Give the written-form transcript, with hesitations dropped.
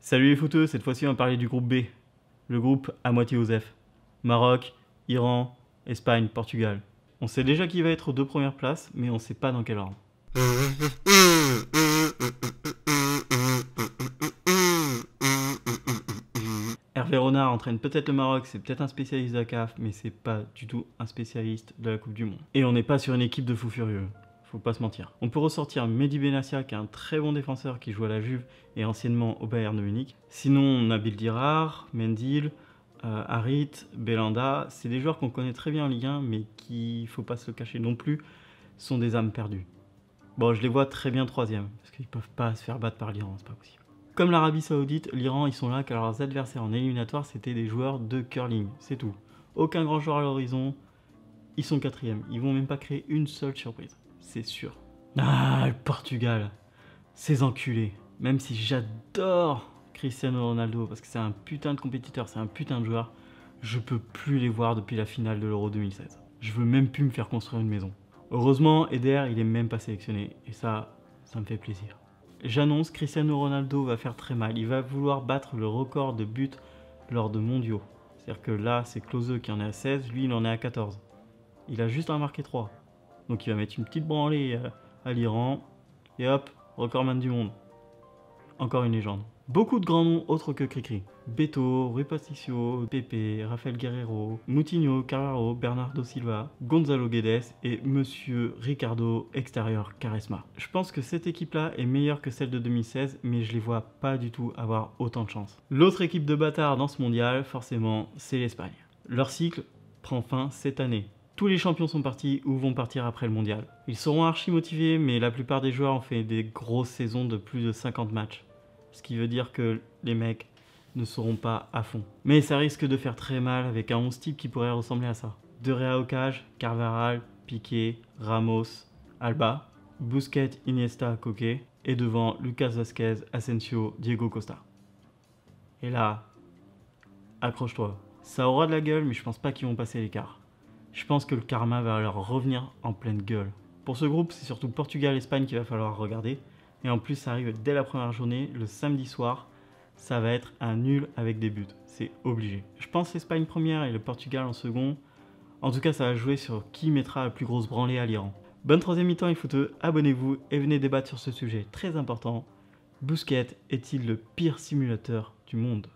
Salut les footeux, cette fois-ci on va parler du groupe B. Le groupe à moitié Osef. Maroc, Iran, Espagne, Portugal. On sait déjà qui va être aux deux premières places, mais on sait pas dans quel ordre. Hervé Renard entraîne peut-être le Maroc, c'est peut-être un spécialiste de la CAF, mais c'est pas du tout un spécialiste de la Coupe du Monde. Et on n'est pas sur une équipe de fous furieux. Faut pas se mentir. On peut ressortir Mehdi Benassia, qui est un très bon défenseur qui joue à la Juve et anciennement au Bayern de Munich. Sinon, Nabil Dirar, Mendil, Harit, Belanda, c'est des joueurs qu'on connaît très bien en Ligue 1, mais qui, faut pas se le cacher non plus, sont des âmes perdues. Bon, je les vois très bien troisième, parce qu'ils peuvent pas se faire battre par l'Iran, c'est pas possible. Comme l'Arabie Saoudite, l'Iran, ils sont là car leurs adversaires en éliminatoire, c'était des joueurs de curling, c'est tout. Aucun grand joueur à l'horizon, ils sont quatrième, ils vont même pas créer une seule surprise. C'est sûr. Ah, le Portugal. Ces enculés. Même si j'adore Cristiano Ronaldo, parce que c'est un putain de compétiteur, c'est un putain de joueur, je peux plus les voir depuis la finale de l'Euro 2016. Je veux même plus me faire construire une maison. Heureusement, Eder, il est même pas sélectionné. Et ça me fait plaisir. J'annonce, Cristiano Ronaldo va faire très mal. Il va vouloir battre le record de buts lors de mondiaux. C'est-à-dire que là, c'est Klose qui en est à 16, lui, il en est à 14. Il a juste à en marquer 3. Donc il va mettre une petite branlée à l'Iran. Et hop, recordman du monde. Encore une légende. Beaucoup de grands noms autres que Cricri. Beto, Rui Patricio, Pepe, Rafael Guerreiro, Moutinho, Carraro, Bernardo Silva, Gonzalo Guedes et Monsieur Ricardo Extérieur Caresma. Je pense que cette équipe-là est meilleure que celle de 2016, mais je les vois pas du tout avoir autant de chance. L'autre équipe de bâtards dans ce mondial, forcément, c'est l'Espagne. Leur cycle prend fin cette année. Tous les champions sont partis ou vont partir après le mondial. Ils seront archi motivés, mais la plupart des joueurs ont fait des grosses saisons de plus de 50 matchs. Ce qui veut dire que les mecs ne seront pas à fond. Mais ça risque de faire très mal avec un 11 type qui pourrait ressembler à ça. De Rea au cage, Carvajal, Piqué, Ramos, Alba, Busquets, Iniesta, Koke, et devant Lucas Vazquez, Asensio, Diego Costa. Et là, accroche-toi. Ça aura de la gueule, mais je pense pas qu'ils vont passer l'écart. Je pense que le karma va leur revenir en pleine gueule. Pour ce groupe, c'est surtout Portugal-Espagne qu'il va falloir regarder. Et en plus, ça arrive dès la première journée, le samedi soir. Ça va être un nul avec des buts. C'est obligé. Je pense l'Espagne première et le Portugal en second. En tout cas, ça va jouer sur qui mettra la plus grosse branlée à l'Iran. Bonne troisième mi-temps les footeux, abonnez-vous et venez débattre sur ce sujet très important. Busquets est-il le pire simulateur du monde ?